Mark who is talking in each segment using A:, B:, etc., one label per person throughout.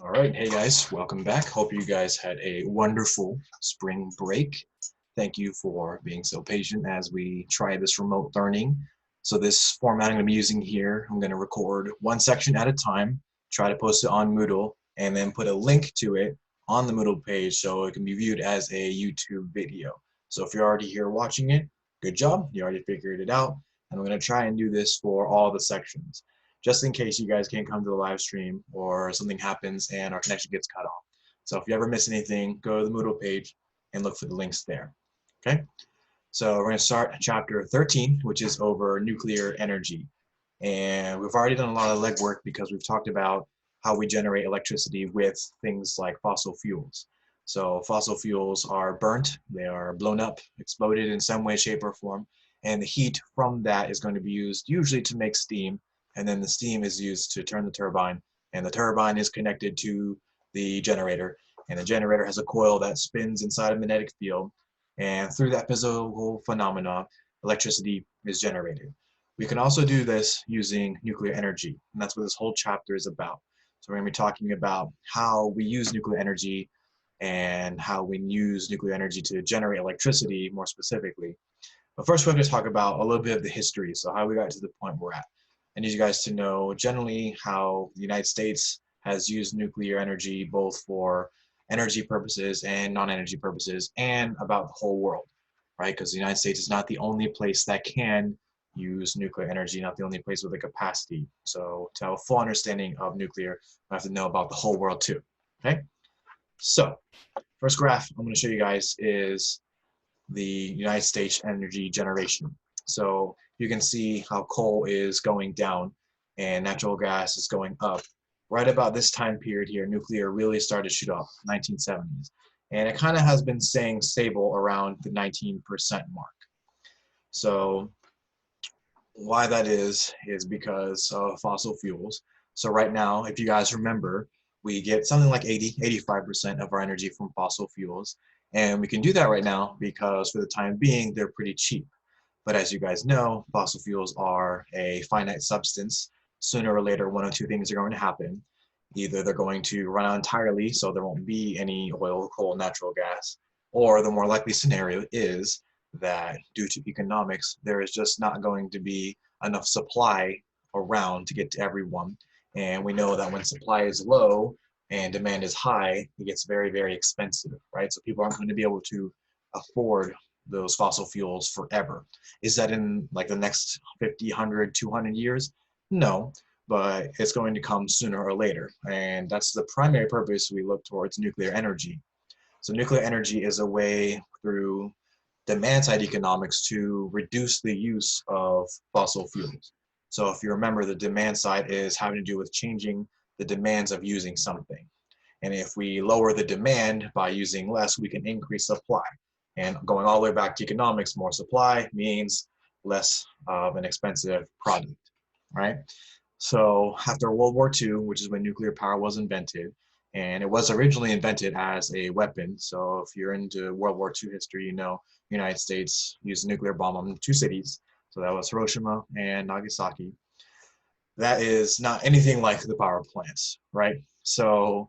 A: All right, hey guys, welcome back. Hope you guys had a wonderful spring break. Thank you for being so patient as we try this remote learning. So this format I'm going to be using here, I'm going to record one section at a time, try to post it on Moodle, and then put a link to it on the Moodle page so it can be viewed as a YouTube video. So if you're already here watching it, good job, you already figured it out. And I'm going to try and do this for all the sections, just in case you guys can't come to the live stream or something happens and our connection gets cut off. So if you ever miss anything, go to the Moodle page and look for the links there. Okay, so we're going to start chapter 13, which is over nuclear energy. And we've already done a lot of legwork because we've talked about how we generate electricity with things like fossil fuels. So fossil fuels are burnt, they are blown up, exploded in some way, shape, or form, and the heat from that is going to be used usually to make steam, and then the steam is used to turn the turbine, and the turbine is connected to the generator, and the generator has a coil that spins inside a magnetic field, and through that physical phenomena, electricity is generated. We can also do this using nuclear energy, and that's what this whole chapter is about. So we're going to be talking about how we use nuclear energy and how we use nuclear energy to generate electricity more specifically. But first, we're going to talk about a little bit of the history, so how we got to the point we're at. I need you guys to know generally how the United States has used nuclear energy both for energy purposes and non-energy purposes, and about the whole world, right? Because the United States is not the only place that can use nuclear energy, not the only place with the capacity. So to have a full understanding of nuclear, we have to know about the whole world too, okay? So first graph I'm going to show you guys is the United States energy generation. So you can see how coal is going down and natural gas is going up. Right about this time period here, nuclear really started to shoot up, 1970s. And it kind of has been staying stable around the 19% mark. So why that is because of fossil fuels. So right now, if you guys remember, we get something like 85% of our energy from fossil fuels. And we can do that right now because for the time being, they're pretty cheap. But as you guys know, fossil fuels are a finite substance. Sooner or later, one of two things are going to happen. Either they're going to run out entirely, so there won't be any oil, coal, natural gas, or the more likely scenario is that due to economics, there is just not going to be enough supply around to get to everyone. And we know that when supply is low and demand is high, it gets very, very expensive, right? So people aren't going to be able to afford those fossil fuels forever. Is that in like the next 50, 100, 200 years? No, but it's going to come sooner or later. And that's the primary purpose we look towards nuclear energy. So nuclear energy is a way through demand side economics to reduce the use of fossil fuels. So if you remember, the demand side is having to do with changing the demands of using something. And if we lower the demand by using less, we can increase supply. And going all the way back to economics, more supply means less of an expensive product, right? So after World War II, which is when nuclear power was invented, and it was originally invented as a weapon. So if you're into World War II history, you know the United States used a nuclear bomb on two cities. So that was Hiroshima and Nagasaki. That is not anything like the power plants, right? So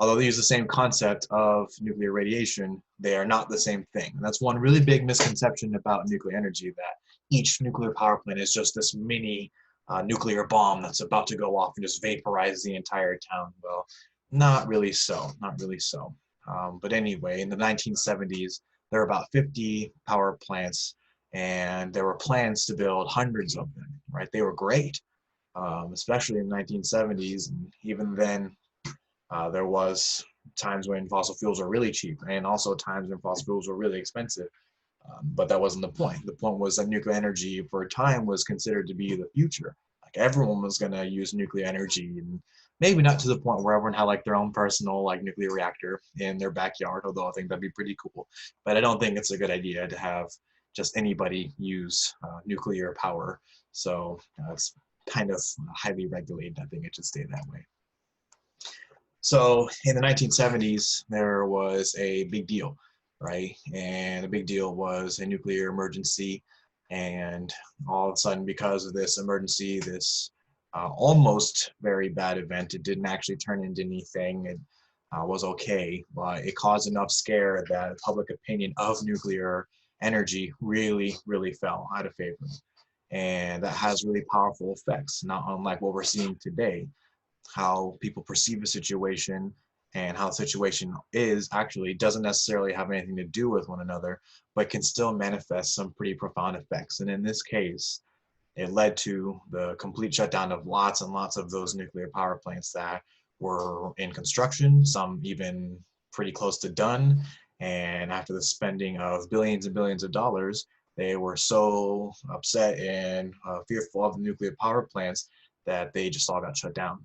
A: although they use the same concept of nuclear radiation, they are not the same thing. And that's one really big misconception about nuclear energy, that each nuclear power plant is just this mini nuclear bomb that's about to go off and just vaporize the entire town. Well, not really so, not really so. But anyway, in the 1970s, there were about 50 power plants, and there were plans to build hundreds of them, right? They were great, especially in the 1970s. And even then, there was times when fossil fuels were really cheap, and also times when fossil fuels were really expensive. But that wasn't the point. The point was that nuclear energy for a time was considered to be the future. Like everyone was going to use nuclear energy, and maybe not to the point where everyone had like their own personal like nuclear reactor in their backyard, although I think that'd be pretty cool. But I don't think it's a good idea to have just anybody use nuclear power. So it's kind of highly regulated. I think it should stay that way. So in the 1970s, there was a big deal, right? And the big deal was a nuclear emergency. And all of a sudden, because of this emergency, this almost very bad event. It didn't actually turn into anything. It was okay, but it caused enough scare that public opinion of nuclear energy really, really fell out of favor. And that has really powerful effects, not unlike what we're seeing today. How people perceive a situation and how the situation is actually doesn't necessarily have anything to do with one another, but can still manifest some pretty profound effects. And in this case, it led to the complete shutdown of lots and lots of those nuclear power plants that were in construction, some even pretty close to done. And after the spending of billions and billions of dollars, they were so upset and fearful of the nuclear power plants that they just all got shut down.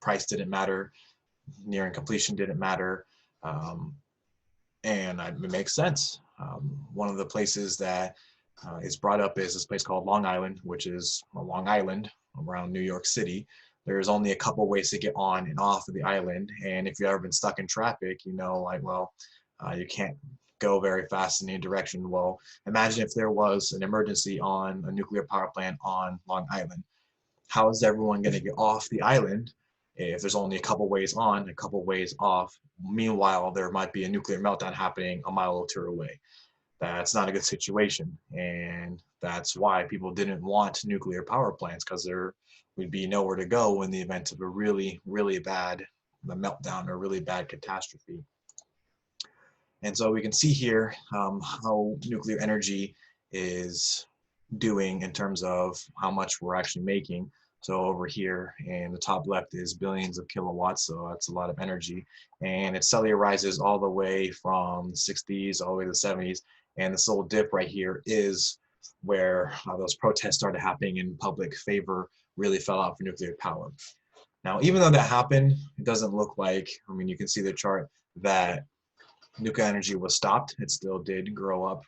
A: Price didn't matter, nearing completion didn't matter, and it makes sense. One of the places that is brought up is this place called Long Island, which is a Long Island around New York City. There's only a couple ways to get on and off of the island, and if you've ever been stuck in traffic, you know, like, well, you can't go very fast in any direction. Well, imagine if there was an emergency on a nuclear power plant on Long Island. How is everyone going to get off the island if there's only a couple ways on, a couple ways off? Meanwhile, there might be a nuclear meltdown happening a mile or two away. That's not a good situation, and that's why people didn't want nuclear power plants, because there would be nowhere to go in the event of a really, really bad meltdown or really bad catastrophe. And so we can see here how nuclear energy is doing in terms of how much we're actually making. So over here in the top left is billions of kilowatts, so that's a lot of energy. And it steadily rises all the way from the 60s all the way to the 70s. And this little dip right here is where those protests started happening in public favor really fell out for nuclear power. Now, even though that happened, it doesn't look like, I mean, you can see the chart that nuclear energy was stopped. It still did grow up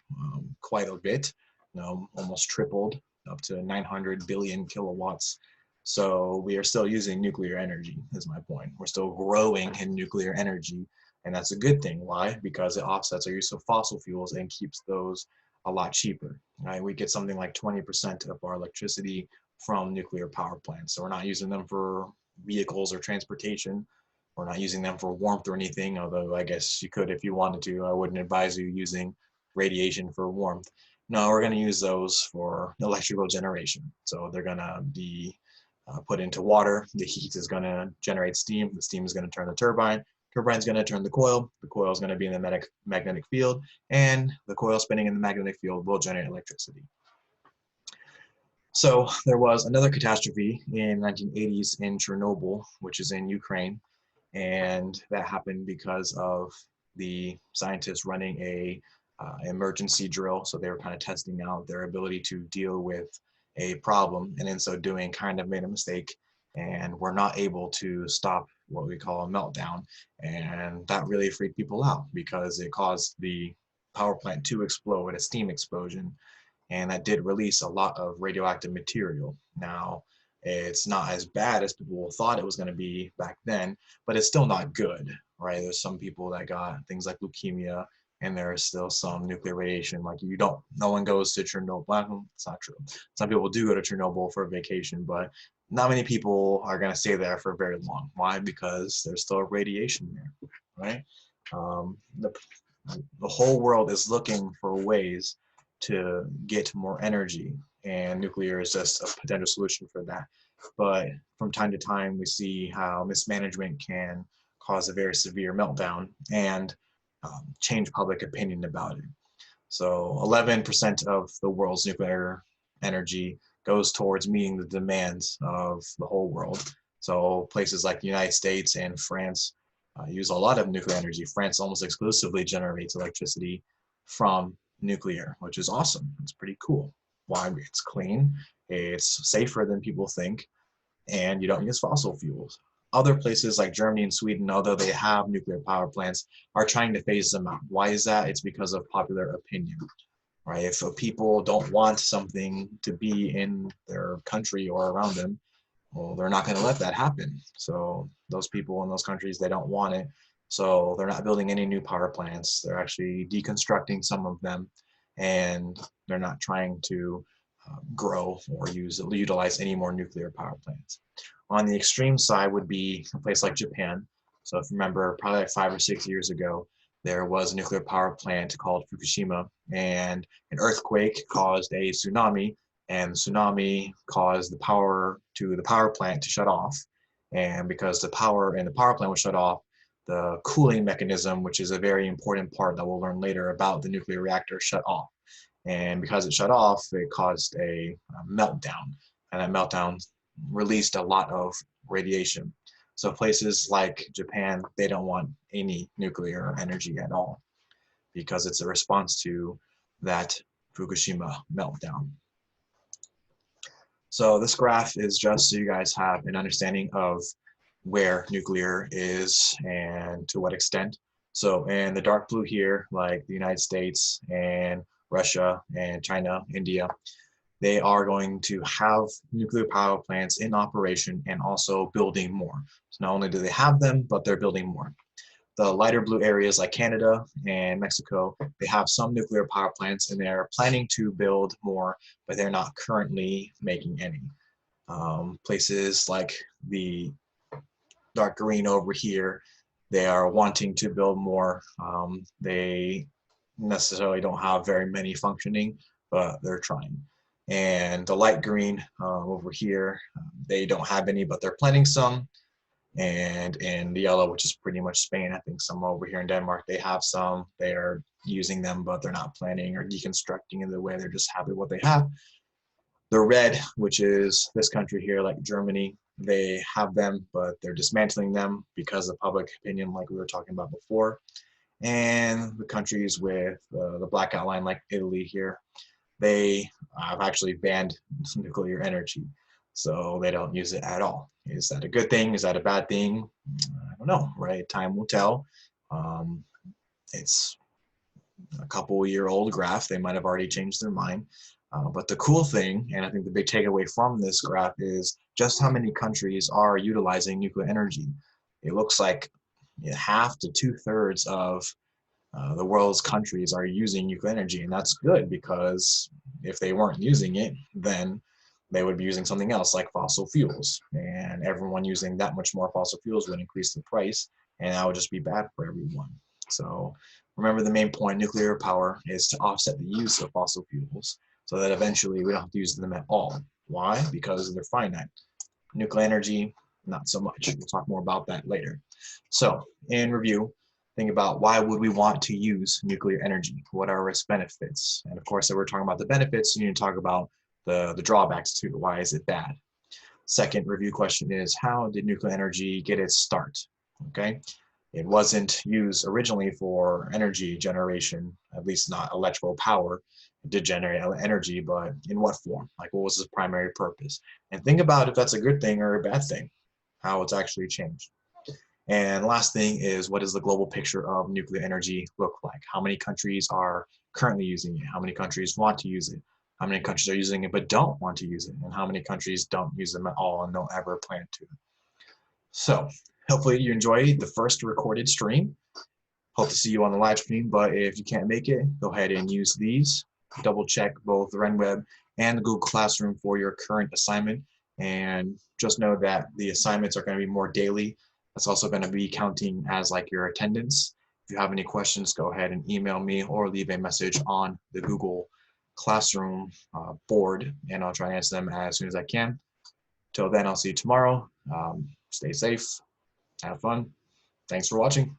A: quite a bit, you know, almost tripled up to 900 billion kilowatts. So we are still using nuclear energy, is my point. We're still growing in nuclear energy, and that's a good thing. Why? Because it offsets our use of fossil fuels and keeps those a lot cheaper. Right? We get something like 20% of our electricity from nuclear power plants. So we're not using them for vehicles or transportation. We're not using them for warmth or anything, although I guess you could if you wanted to. I wouldn't advise you using radiation for warmth. No, we're going to use those for electrical generation. So they're going to be put into water. The heat is going to generate steam. The steam is going to turn the turbine. Turbine is going to turn the coil. The coil is going to be in the magnetic field, and the coil spinning in the magnetic field will generate electricity. So there was another catastrophe in the 1980s in Chernobyl, which is in Ukraine. And that happened because of the scientists running a emergency drill. So they were kind of testing out their ability to deal with a problem, and in so doing kind of made a mistake and were not able to stop what we call a meltdown. And that really freaked people out because it caused the power plant to explode, a steam explosion, and that did release a lot of radioactive material. Now, it's not as bad as people thought it was going to be back then, but it's still not good, right? There's some people that got things like leukemia, and there's still some nuclear radiation. Like no one goes to Chernobyl. Well, it's not true. Some people do go to Chernobyl for a vacation, but not many people are going to stay there for very long. Why? Because there's still radiation there, right? The whole world is looking for ways to get more energy, and nuclear is just a potential solution for that. But from time to time, we see how mismanagement can cause a very severe meltdown and change public opinion about it. So 11% of the world's nuclear energy goes towards meeting the demands of the whole world. So places like the United States and France use a lot of nuclear energy. France almost exclusively generates electricity from nuclear, which is awesome. It's pretty cool. Why? It's clean, it's safer than people think, and you don't use fossil fuels. Other places like Germany and Sweden, although they have nuclear power plants, are trying to phase them out. Why is that? It's because of popular opinion, right? If people don't want something to be in their country or around them, well, they're not going to let that happen. So those people in those countries, they don't want it. So they're not building any new power plants. They're actually deconstructing some of them, and they're not trying to grow or utilize any more nuclear power plants. On the extreme side would be a place like Japan. So if you remember, probably like 5 or 6 years ago, there was a nuclear power plant called Fukushima, and an earthquake caused a tsunami, and the tsunami caused the power to the power plant to shut off. And because the power in the power plant was shut off, the cooling mechanism, which is a very important part that we'll learn later about the nuclear reactor, shut off. And because it shut off, it caused a meltdown, and that meltdown released a lot of radiation. So places like Japan, they don't want any nuclear energy at all because it's a response to that Fukushima meltdown. So this graph is just so you guys have an understanding of where nuclear is and to what extent. So in the dark blue here, like the United States and Russia and China, India, they are going to have nuclear power plants in operation and also building more. So not only do they have them, but they're building more. The lighter blue areas like Canada and Mexico, they have some nuclear power plants and they're planning to build more, but they're not currently making any. Places like the dark green over here, they are wanting to build more. They necessarily don't have very many functioning, but they're trying. And the light green over here, they don't have any, but they're planning some. And in the yellow, which is pretty much Spain, I think some over here in Denmark, they have some. They are using them, but they're not planning or deconstructing in the way. They're just happy with what they have. The red, which is this country here, like Germany, they have them, but they're dismantling them because of public opinion, like we were talking about before. And the countries with the black outline, like Italy here, they have actually banned nuclear energy. So they don't use it at all. Is that a good thing? Is that a bad thing? I don't know, right? Time will tell. It's a couple-year-old graph. They might have already changed their mind. But the cool thing, and I think the big takeaway from this graph, is just how many countries are utilizing nuclear energy. It looks like half to 2/3 of the world's countries are using nuclear energy, and that's good because if they weren't using it, then they would be using something else like fossil fuels, and everyone using that much more fossil fuels would increase the price, and that would just be bad for everyone. So remember, the main point, nuclear power is to offset the use of fossil fuels so that eventually we don't have to use them at all. Why? Because they're finite. Nuclear energy, not so much. We'll talk more about that later. So in review, think about why would we want to use nuclear energy? What are its benefits? And of course, if we're talking about the benefits, you need to talk about the drawbacks too. Why is it bad? Second review question is, how did nuclear energy get its start? Okay, it wasn't used originally for energy generation, at least not electrical power. It did generate energy, but in what form? Like, what was its primary purpose? And think about if that's a good thing or a bad thing, how it's actually changed. And last thing is, what does the global picture of nuclear energy look like? How many countries are currently using it? How many countries want to use it? How many countries are using it but don't want to use it? And how many countries don't use them at all and don't ever plan to? So hopefully you enjoyed the first recorded stream. Hope to see you on the live stream, but if you can't make it, go ahead and use these. Double check both Renweb and the Google Classroom for your current assignment. And just know that the assignments are going to be more daily. That's also going to be counting as like your attendance. If you have any questions, go ahead and email me or leave a message on the Google Classroom board, and I'll try to answer them as soon as I can. Till then, I'll see you tomorrow. Stay safe, have fun. Thanks for watching.